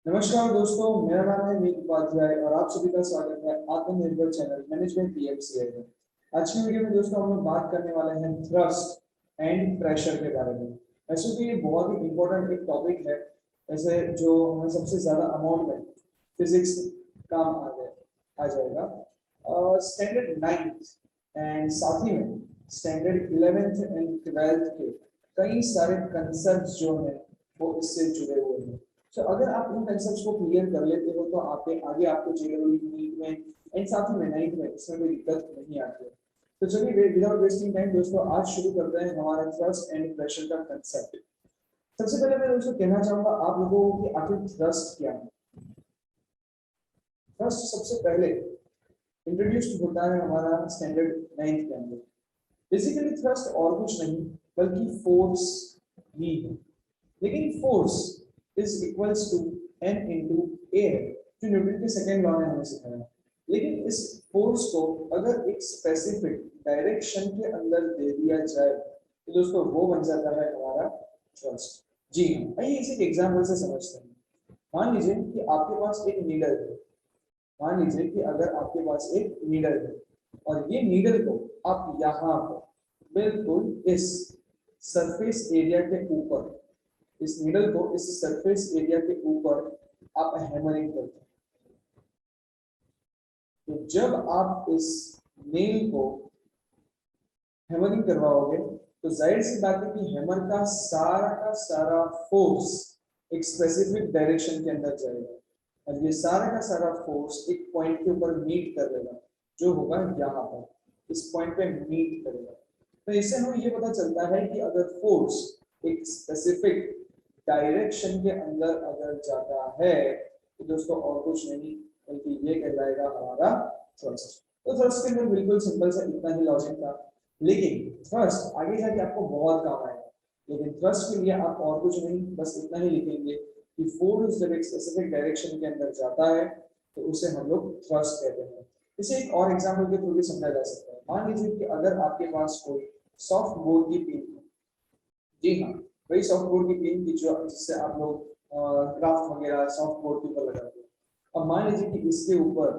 नमस्कार दोस्तों, मेरा नाम है मीत उपाध्याय और आप सभी का स्वागत है आत्मनिर्भर चैनल मैनेजमेंट पीएमसीआई में। आज की वीडियो में दोस्तों हम लोग बात करने वाले हैं थ्रस्ट एंड प्रेशर के बारे में। वैसे तो ये बहुत ही इंपॉर्टेंट एक टॉपिक है, वैसे जो हमें सबसे ज्यादा अमाउंट में फिजिक्स काम आ जाएगा। स्टैंडर्ड 9th एंड साथ ही में स्टैंडर्ड 11th एंड 12th के कई सारे कंसेप्ट जो हैं वो इससे जुड़े हुए हैं। तो अगर आप इन कंसेप्ट्स को क्लियर कर लेते हो तो आपके आगे आपको जेईई नीट में एंड साथ में 9th में इसमें कोई दिक्कत नहीं आती है। तो चलिए विदाउट वेस्टिंग टाइम दोस्तों आज शुरू करते हैं हमारा थ्रस्ट एंड प्रेशर का कंसेप्ट। सबसे पहले मैं दोस्तों कहना चाहूंगा आप लोगों को कि आखिर थ्रस्ट क्या है। थ्रस्ट सबसे पहले इंट्रोड्यूस्ड होता है हमारा स्टैंडर्ड 9th के अंदर। बेसिकली थ्रस्ट और कुछ नहीं बल्कि फोर्स ही है, लेकिन force is equals to n into air जो न्यूटन के सेकेंड लॉ ने हमें सिखाया। लेकिन इस फोर्स को अगर एक स्पेसिफिक डायरेक्शन के अंदर दे दिया जाए तो दोस्तों वो बन जाता है हमारा थ्रस्ट। जी हाँ, आइए इसे एग्जांपल से समझते हैं। मान लीजिए कि आपके पास एक नीडल है। मान लीजिए कि अगर आपके पास एक नीडल है और ये नीडल को आप यहाँ पर बिल्कुल इस सरफेस एरिया के ऊपर इस नीडल को इस सरफेस एरिया के ऊपर आप हैमरिंग करते हैं। तो जब आप इस नेल को हैमरिंग करवाओगे तो जाहिर सी बात है कि हैमर का सारा फोर्स एक स्पेसिफिक डायरेक्शन के अंदर जाएगा और ये सारा फोर्स एक पॉइंट के ऊपर मीट कर लेगा जो होगा यहाँ पर, इस पॉइंट पे मीट करेगा। तो इससे हमें ये पता चलता है कि अगर फोर्स एक स्पेसिफिक डायरेक्शन के अंदर अगर जाता है तो दोस्तों और कुछ नहीं बल्कि ये कहलाएगा हमारा थ्रस्ट। तो थ्रस्ट के अंदर बिल्कुल सिंपल सा इतना ही लॉजिक था, लेकिन थ्रस्ट आगे जाके आपको बहुत काम आएगा। लेकिन थ्रस्ट के लिए आप और कुछ नहीं बस इतना ही लिखेंगे कि फोर्स जब एक स्पेसिफिक डायरेक्शन के अंदर जाता है तो उसे हम लोग थ्रस्ट कहते हैं। इसे एक और एग्जाम्पल के थ्रू भी समझा जा सकता है। मान लीजिए कि अगर आपके पास कोई सॉफ्ट बोर्ड की पिन है, जी हाँ वही सॉफ्ट बोर्ड की पिन की जो जिससे आप लोग क्राफ्ट वगैरह सॉफ्ट बोर्ड के ऊपर लगाते हैं। अब मान लीजिए कि इसके ऊपर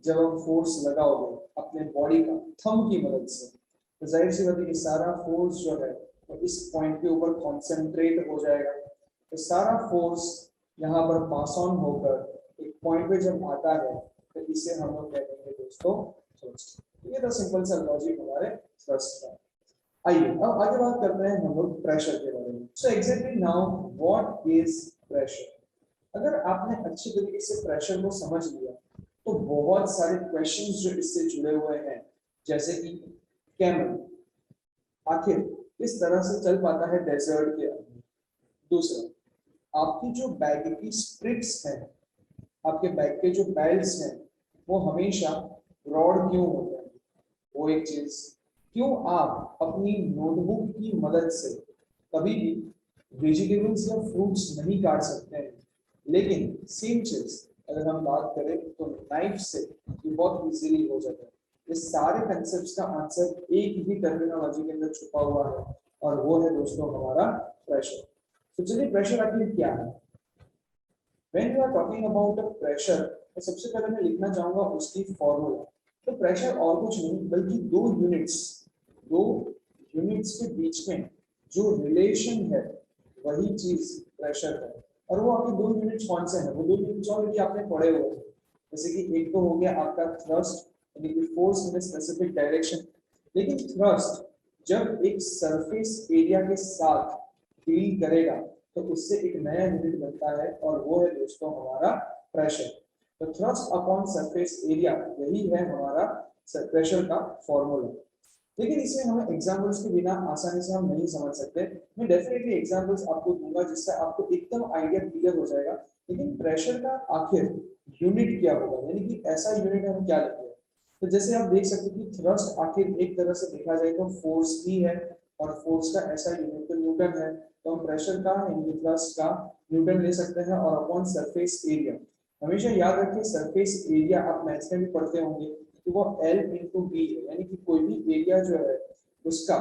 जब हम फोर्स लगाओगे अपने बॉडी का थंब की मदद से तो जाहिर सी बात है कि सारा फोर्स जो है तो इस पॉइंट के ऊपर कॉन्सेंट्रेट हो जाएगा। तो सारा फोर्स यहाँ पर पास ऑन होकर एक पॉइंट पे जब आता है तो इसे हम लोग कहते हैं दोस्तों थ्रस्ट। ये तो सिंपल सा लॉजिक हमारे थ्रस्ट का। आइए अब आगे बात करते हैं हम लोग प्रेशर के बारे में। So exactly now what is pressure. अगर आपने अच्छे तरीके से प्रेशर को समझ लिया तो बहुत सारे क्वेश्चंस जो इससे जुड़े हुए हैं, जैसे कि कैमल आखिर किस तरह से चल पाता है डेजर्ट के अंदर। दूसरा, आपकी जो बैग की स्ट्रिप्स हैं, आपके बैग के जो बेल्ट्स हैं वो हमेशा ब्रॉड क्यों होते हैं, वो एक चीज। क्यों आप अपनी नोटबुक की मदद से कभी भी वेजिटेबल्स या फ्रूट्स नहीं काट सकते हैं, लेकिन सेम चीज अगर हम बात करें तो नाइफ से ये बहुत इजीली हो जाता है। ये सारे कंसेप्ट्स का आंसर एक ही टर्मिनोलॉजी के अंदर छुपा हुआ है और वो है दोस्तों हमारा प्रेशर। तो चलिए प्रेशर आखिर क्या है। When you are talking about the pressure, तो सबसे पहले मैं लिखना चाहूंगा उसकी फॉर्मूला। तो प्रेशर और कुछ नहीं बल्कि दो यूनिट्स के बीच में जो रिलेशन है वही चीज प्रेशर है। और वो आपके दो यूनिट्स कौन से हैं, वो दो यूनिट्स ऑलरेडी आपने पढ़े हुए हैं। जैसे कि एक तो हो गया आपका थ्रस्ट यानी कि फोर्स इन स्पेसिफिक डायरेक्शन, लेकिन थ्रस्ट जब एक सरफेस एरिया के साथ डील करेगा तो उससे एक नया यूनिट बनता है और वो है दोस्तों हमारा प्रेशर। तो थ्रस्ट अपॉन सरफेस एरिया यही है हमारा प्रेशर का फॉर्मूला। लेकिन इसमें हमें एग्जांपल्स के बिना आसानी से हम नहीं समझ सकते। मैं डेफिनेटली एग्जांपल्स आपको दूंगा जिससे आपको एकदम आइडिया क्लियर हो जाएगा। लेकिन प्रेशर का आखिर यूनिट क्या होगा, यानी कि ऐसा यूनिट हम क्या लेते हैं। तो जैसे आप देख सकते हैं कि थ्रस्ट आखिर एक तरह से देखा जाए तो फोर्स ही है और फोर्स का ऐसा यूनिट तो न्यूटन है। तो हम प्रेशर का यानी थ्रस्ट का न्यूटन ले सकते हैं और अपॉन सरफेस एरिया। हमेशा याद रखिए सरफेस एरिया आप मैथ्स में भी पढ़ते होंगे तो वो L into B है, यानी कि कोई भी एरिया जो है उसका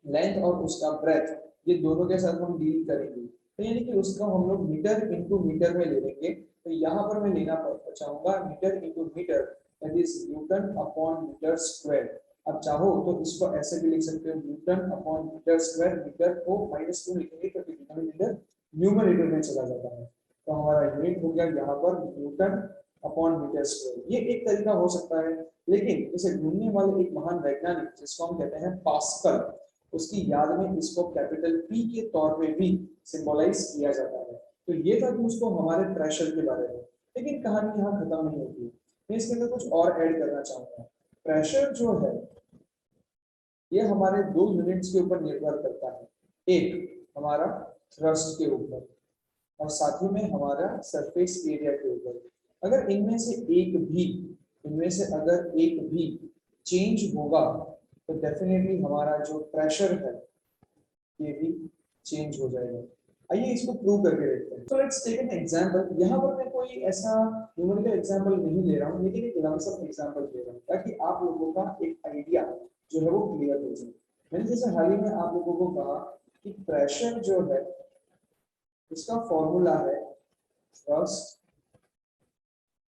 लेंथ और उसका ब्रेथ ये दोनों के साथ हम डील करेंगे, तो यानी कि उसका हम लोग मीटर इंटू मीटर में ले लेंगे। तो यहाँ पर मैं लेना चाहूंगा metre into metre, that is newton upon metre square. अब चाहो तो इसको ऐसे भी लिख सकते हो, newton upon metre square, metre को -2 लिखेंगे तो डिनोमिनेटर न्यूमरेटर में चला जाता है, तो हमारा यूनिट हो गया यहाँ पर न्यूटन अपॉन मीटर स्क्वायर। ये एक तरीका हो सकता है, लेकिन इसे ढूंढने वाले एक महान वैज्ञानिक जिसको हम कहते हैं पास्कल, उसकी याद में इसको कैपिटल पी के तौर पे भी सिंबलाइज किया जाता है। तो ये था दोस्तों हमारे प्रेशर के बारे में, लेकिन कहानी यहाँ खत्म नहीं होती है, मैं इसके अंदर कुछ और ऐड करना चाहूंगा। प्रेशर जो है ये हमारे दो यूनिट्स के ऊपर निर्भर करता है, एक हमारा थ्रस्ट के ऊपर और साथ ही में हमारा सरफेस एरिया के ऊपर। अगर इनमें से अगर एक भी चेंज होगा तो डेफिनेटली हमारा जो प्रेशर है ये भी चेंज हो जाएगा। आइए इसको प्रूव करके देखते हैं। तो लेट्स टेक एन एग्जांपल। यहाँ पर मैं कोई ऐसा न्यूमेरिकल एग्जांपल नहीं ले रहा हूँ, लेकिन एक लमसम एग्जांपल ले रहा हूँ ताकि आप लोगों का एक आइडिया जो है वो क्लियर हो जाए। मैंने जैसे हाल ही में आप लोगों को कहा कि प्रेशर जो है इसका फॉर्मूला है थ्रस्ट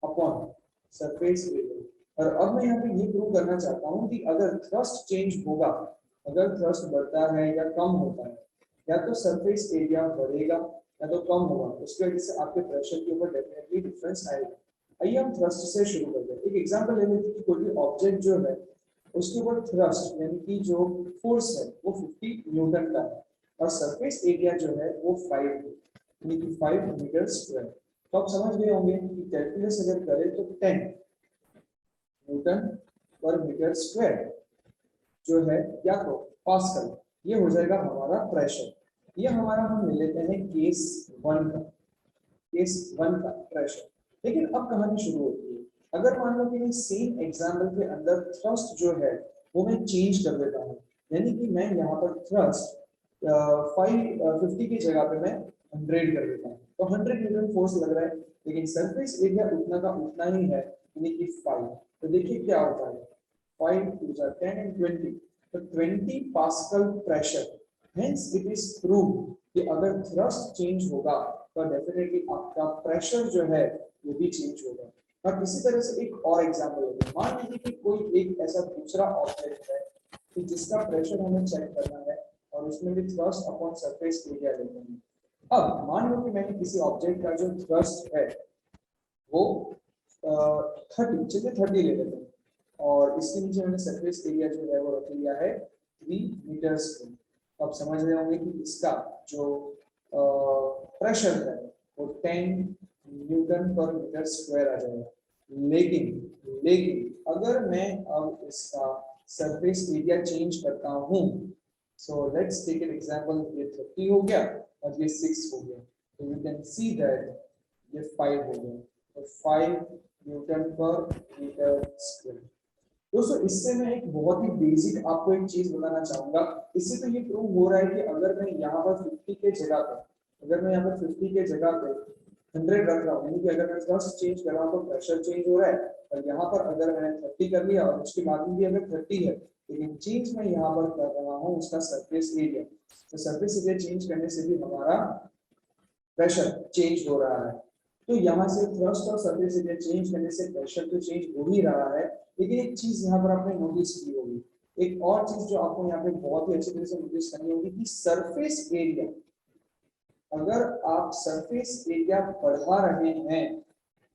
अपॉन सरफेस एरिया, और अब मैं यहाँ पे ये प्रूव करना चाहता हूँ कि अगर थ्रस्ट चेंज होगा, अगर थ्रस्ट बढ़ता है या कम होता है, या तो सरफेस एरिया बढ़ेगा या तो कम होगा, उसकी वजह से आपके प्रेशर के ऊपर डेफिनेटली डिफरेंस आएगा। आइए हम थ्रस्ट से शुरू करते हैं। एक एग्जांपल ले लेते हैं कि कोई भी ऑब्जेक्ट जो है उसके ऊपर थ्रस्ट यानी कि जो फोर्स है वो 50 न्यूटन का है और सरफेस एरिया जो है वो 5 है, यानी कि 5 मीटर स्क्वायर। तो आप समझ गए होंगे कि कैलकुलस अगर करें तो 10 न्यूटन पर मीटर स्क्वायर जो है या तो पास्कल, ये हो जाएगा हमारा प्रेशर। ये हमारा हम ले लेते हैं केस 1 का प्रेशर। लेकिन अब कहानी शुरू होती है। अगर मान लो कि मैं सेम एग्जांपल के अंदर थ्रस्ट जो है वो मैं चेंज कर देता हूँ, यानी कि मैं यहाँ पर थ्रस्ट 50 की जगह पे मैं 100 कर देता हूँ, तो 100 न्यूटन फोर्स लग रहा है, लेकिन सरफेस एरिया उतना का उतना ही है, यानी कि 5। तो देखिए क्या होता है, 5 2 10 and 20, तो 20 pascal pressure. Hence it is prove कि अगर थ्रस्ट चेंज होगा तो डेफिनेटली आपका प्रेशर जो है वो भी चेंज होगा। और इसी तरह से एक और एग्जांपल लेते हैं। मान लीजिए कि कोई एक ऐसा दूसरा ऑब्जेक्ट है कि जिसका प्रेशर हमें चेक करना है और उसमें भी थ्रस्ट अपॉन सरफेस एरिया लेते हैं। अब मान लो कि मैंने किसी ऑब्जेक्ट का जो थ्रस्ट है वो 30, चलिए 30 ले लेते हैं, और इसके नीचे मैंने सरफेस एरिया जो है वो रख लिया है 3 मीटर स्क्वायर। अब समझ रहे होंगे कि इसका जो प्रेशर है वो 10 न्यूटन पर मीटर स्क्वायर आ जाएगा। लेकिन अगर मैं अब इसका सरफेस एरिया चेंज करता हूँ, so let's take an example, ये 30 हो गया और ये 6 हो गया, तो यू कैन सी दैट ये 5 हो गया, तो 5 न्यूटन पर मीटर स्क्वायर। दोस्तों इससे मैं एक बहुत ही बेसिक आपको एक चीज बताना चाहूंगा। इससे तो ये प्रूव हो रहा है कि अगर मैं यहाँ पर 50 के जगह पे 100 रख रहा हूँ, यानी कि अगर मैं थ्रस्ट चेंज कर रहा हूँ तो प्रेशर चेंज हो रहा है, और यहाँ पर अगर मैंने 30 कर लिया और उसके बाद में भी अगर 30 है, लेकिन चेंज मैं यहाँ पर कर रहा हूँ उसका सरफेस एरिया, तो सरफेस एरिया चेंज करने से भी हमारा प्रेशर चेंज हो रहा है। तो यहाँ से थ्रस्ट और सरफेस एरिया चेंज करने से प्रेशर तो चेंज हो ही रहा है, लेकिन एक चीज यहाँ पर आपने नोटिस की होगी, एक और चीज जो आपको यहाँ पे बहुत ही अच्छी तरह से नोटिस करनी होगी कि सरफेस एरिया, अगर आप सरफेस एरिया बढ़ा रहे हैं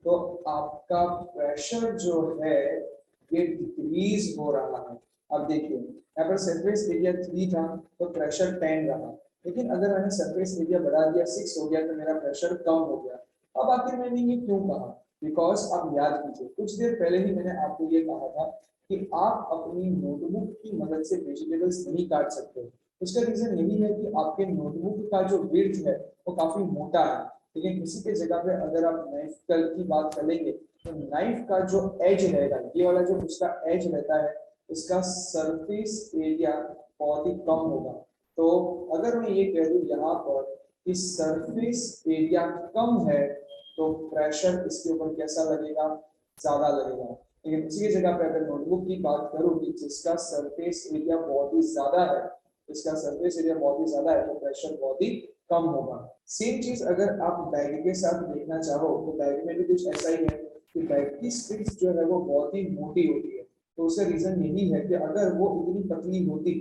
तो आपका प्रेशर जो है ये डिक्रीज हो रहा है। अब देखिए यहाँ पर सरफेस एरिया 3 था तो प्रेशर 10 रहा, लेकिन अगर मैंने सरफेस एरिया बढ़ा दिया 6 हो गया तो मेरा प्रेशर कम हो गया। अब आखिर मैंने ये क्यों कहा, बिकॉज आप याद कीजिए कुछ देर पहले ही मैंने आपको ये कहा था कि आप अपनी नोटबुक की मदद से वेजिटेबल्स नहीं काट सकते। उसका रीजन यही है कि आपके नोटबुक का जो विड्थ है वो काफी मोटा है, लेकिन इसी के जगह पे अगर आप नाइफ कल की बात करेंगे तो नाइफ का जो एज रहेगा, ये वाला जो उसका एज रहता है, इसका सरफेस एरिया बहुत ही कम होगा। तो अगर मैं ये कह दूं यहाँ पर कि सरफेस एरिया कम है तो प्रेशर इसके ऊपर कैसा लगेगा, ज्यादा लगेगा। लेकिन इसी जगह पे अगर नोटबुक की बात करूं कि जिसका सरफेस एरिया बहुत ही ज्यादा है इसका सरफेस एरिया बहुत ही ज्यादा है तो प्रेशर बहुत ही कम होगा। सेम चीज अगर आप बैग के साथ देखना चाहो तो बैग में भी कुछ ऐसा ही है कि बैग की स्ट्रिप्स जो है वो बहुत ही मोटी होती है। तो उसका रीजन यही है कि अगर वो इतनी पतली होती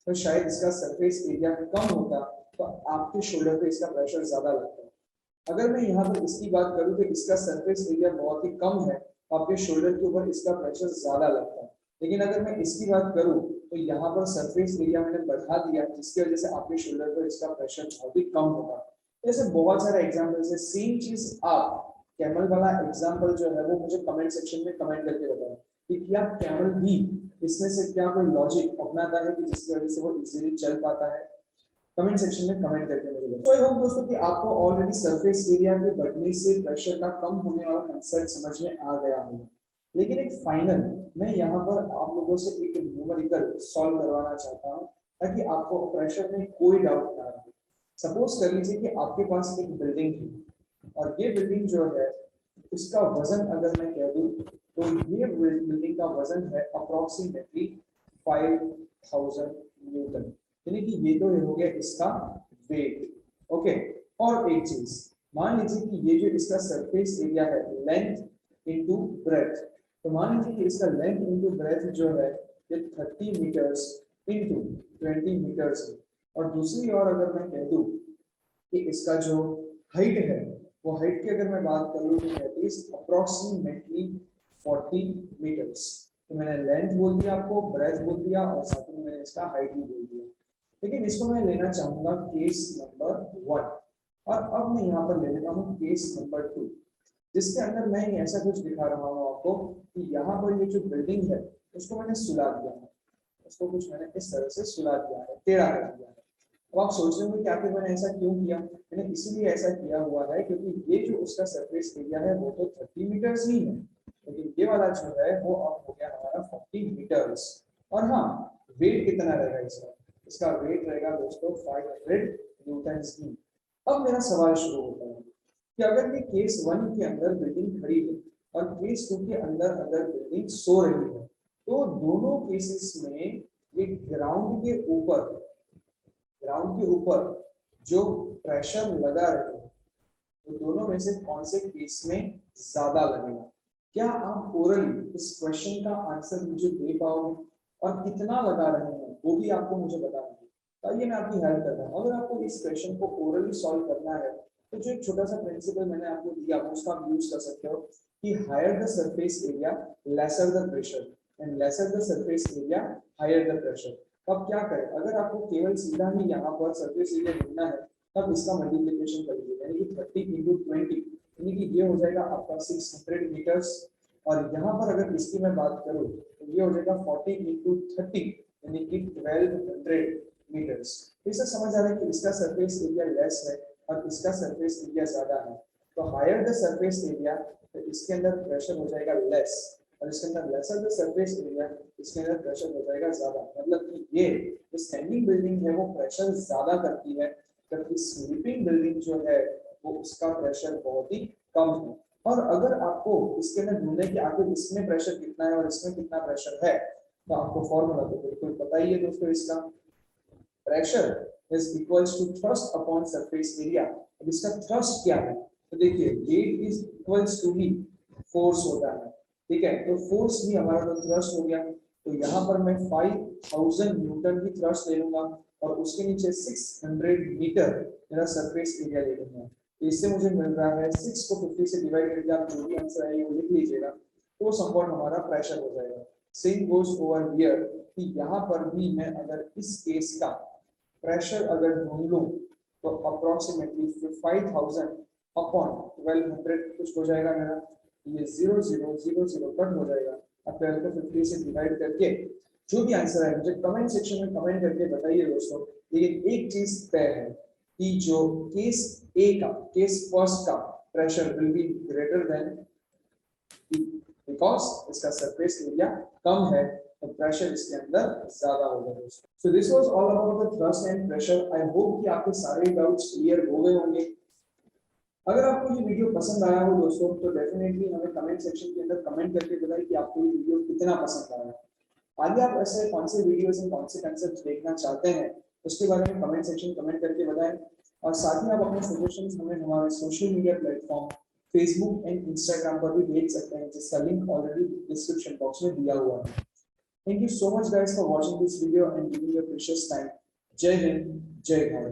तो शायद इसका सरफेस एरिया कम होता, तो आपके शोल्डर पे इसका प्रेशर ज्यादा लगता है। अगर मैं यहाँ पर इसकी बात करूँ तो इसका सरफेस एरिया बहुत ही कम है, आपके शोल्डर के ऊपर इसका प्रेशर ज्यादा लगता है। लेकिन अगर मैं इसकी बात करूँ तो यहाँ पर सरफेस एरिया मैंने बढ़ा दिया, जिसकी वजह से आपके शोल्डर पर इसका प्रेशर बहुत ही कम होगा। ऐसे बहुत सारे एग्जाम्पल्स है। सेम चीज आप कैमल वाला एग्जाम्पल जो है वो मुझे कमेंट सेक्शन में कमेंट करके बताएं कि क्या कैमल भी इसमें से क्या कोई लॉजिक अपनाता है कि जिसकी वजह से वो इजीली चल पाता है। कमेंट सेक्शन में कमेंट करके मुझे बताएं। तो आई होप दोस्तों कि आपको ऑलरेडी सरफेस एरिया के बढ़ने से प्रेशर का कम होने वाला कंसेप्ट समझ में आ गया होगा। लेकिन एक फाइनल मैं यहाँ पर आप लोगों से एक न्यूमेरिकल सॉल्व करवाना चाहता हूँ ताकि आपको प्रेशर में कोई डाउट ना रहे। सपोज कर लीजिए कि आपके पास एक बिल्डिंग है और ये बिल्डिंग जो है इसका वजन अगर मैं कह दूं तो ये बिल्डिंग का वजन है अप्रोक्सीमेटली 5000 न्यूटन, यानी कि ये तो हो गया इसका वेट। ओके, और एक चीज मान लीजिए कि ये जो इसका सरफेस एरिया है लेंथ इनटू ब्रेथ, तो मान लीजिए कि इसका लेंथ इनटू ब्रेथ जो है ये 30 मीटर्स इनटू 20 मीटर्स है। और दूसरी ओर अगर मैं कह दूं कि इसका जो हाइट है वो हाइट की अगर मैं बात करूं तो दैट इज अप्रोक्सीमेटली 40 मीटर्स। तो मैंने लेंथ बोल दिया आपको, ब्रेथ बोल दिया और साथ में मैंने इसका हाइट भी बोल दिया। लेकिन इसको मैं लेना चाहूंगा केस नंबर 1 और अब मैं यहाँ पर ले लेता हूँ केस नंबर 2, जिसके अंदर मैं ऐसा कुछ दिखा रहा हूँ आपको कि यहाँ पर ये जो बिल्डिंग है उसको मैंने सुला दिया है, उसको कुछ मैंने इस तरह से सुला दिया है, टेढ़ा कर दिया है। अब आप सोच रहे होंगे कि आखिर मैंने ऐसा क्यों किया। मैंने इसीलिए ऐसा किया हुआ है क्योंकि ये जो उसका सरफेस एरिया है वो तो 30 मीटर्स ही है, लेकिन ये वाला जो है वो अब हो गया हमारा 40 मीटर्स। और हाँ, वेट कितना रहेगा इसका, इसका वेट रहेगा दोस्तों 500 न्यूटन ही। अब मेरा सवाल शुरू होता है कि अगर ये केस 1 के अंदर बिल्डिंग खड़ी है और केस 2 के अंदर अगर बिल्डिंग सो रही है, तो दोनों केसेस में ये ग्राउंड के ऊपर जो प्रेशर लगा रहे हैं तो दोनों में से कौन से केस में ज्यादा लगेगा। क्या आप ओरली इस क्वेश्चन का आंसर मुझे दे पाओगे और कितना लगा रहे हैं वो भी आपको मुझे बताना है। तो आइए मैं आपकी हेल्प करता हूँ। अगर आपको इस क्वेश्चन को ओरली सॉल्व करना है तो जो एक छोटा सा प्रिंसिपल मैंने आपको दिया उसका आप यूज कर सकते हो कि higher the surface area lesser the pressure and lesser the surface area higher the pressure. अब क्या करें, अगर आपको केवल सीधा ही यहाँ पर सरफेस एरिया ढूंढना है तब इसका मल्टीप्लिकेशन कर लीजिए, यानी कि 30 इंटू 20, यानी कि ये हो जाएगा आपका 600 मीटर्स। और यहाँ पर अगर इसकी मैं बात करूँ तो ये हो जाएगा 40 इंटू 30, यानी कि 1200 मीटर्स। इससे समझ आ रहा है कि इसका सरफेस एरिया लेस है और इसका सरफेस एरिया ज्यादा है। तो हायर द सरफेस एरिया तो इसके अंदर प्रेशर हो जाएगा लेस और इसके अंदर लेसर द सरफेस एरिया इसके अंदर प्रेशर हो जाएगा ज्यादा। मतलब कि ये जो स्टैंडिंग बिल्डिंग है वो प्रेशर ज्यादा करती है, जबकि स्लीपिंग बिल्डिंग जो है वो उसका प्रेशर बहुत ही कम है। और अगर आपको इसके अंदर ढूंढने की आखिर इसमें प्रेशर कितना है और इसमें कितना प्रेशर है तो आपको फॉर्मूला तो बिल्कुल पता ही है दोस्तों, इसका pressure is equals to thrust upon surface area. अब इसका थ्रस्ट क्या है तो देखिए वेट इज इक्वल्स टू ही फोर्स होता है, ठीक है। तो फोर्स भी हमारा तो थ्रस्ट हो गया, तो यहाँ पर मैं 5000 न्यूटन की थ्रस्ट ले लूंगा और उसके नीचे 600 मीटर मेरा सरफेस एरिया ले लूंगा। तो इससे मुझे मिल रहा है 6 को 50 से डिवाइड करके आप जो भी आंसर है वो लिख लीजिएगा, तो समवॉट हमारा प्रेशर हो जाएगा। सेम गोज ओवर हियर कि यहाँ पर भी मैं अगर इस केस का प्रेशर अगर ढूंढ लूं तो अप्रोक्सीमेटली 5000 अपॉन 1200 कुछ हो जाएगा मेरा, ये 0000 कट हो जाएगा। अब 12 को 50 से डिवाइड करके जो भी आंसर है मुझे कमेंट सेक्शन में कमेंट करके बताइए दोस्तों। लेकिन एक चीज तय है कि जो केस ए का, केस फर्स्ट का pressure will be greater than, because इसका सरफेस एरिया कम है तो प्रेशर इसके अंदर ज्यादा होगा दोस्तों। So this was all about the thrust and pressure. I hope कि आपके सारे डाउट्स क्लियर हो गए होंगे। अगर आपको ये वीडियो पसंद आया हो दोस्तों तो डेफिनेटली हमें कमेंट सेक्शन के अंदर कमेंट करके बताइए कि आपको ये वीडियो कितना पसंद आया। आगे आप ऐसे कौन से वीडियोस एंड कौन से कंसेप्ट देखना चाहते हैं उसके बारे में कमेंट सेक्शन कमेंट करके बताएं। और साथ ही आप अपने सजेशंस हमें हमारे social media platform Facebook and Instagram पर भी भेज सकते हैं, जिसका लिंक ऑलरेडी डिस्क्रिप्शन बॉक्स में दिया हुआ है। Thank you so much guys for watching this video and giving your precious time. Jai Hind, Jai Bharat.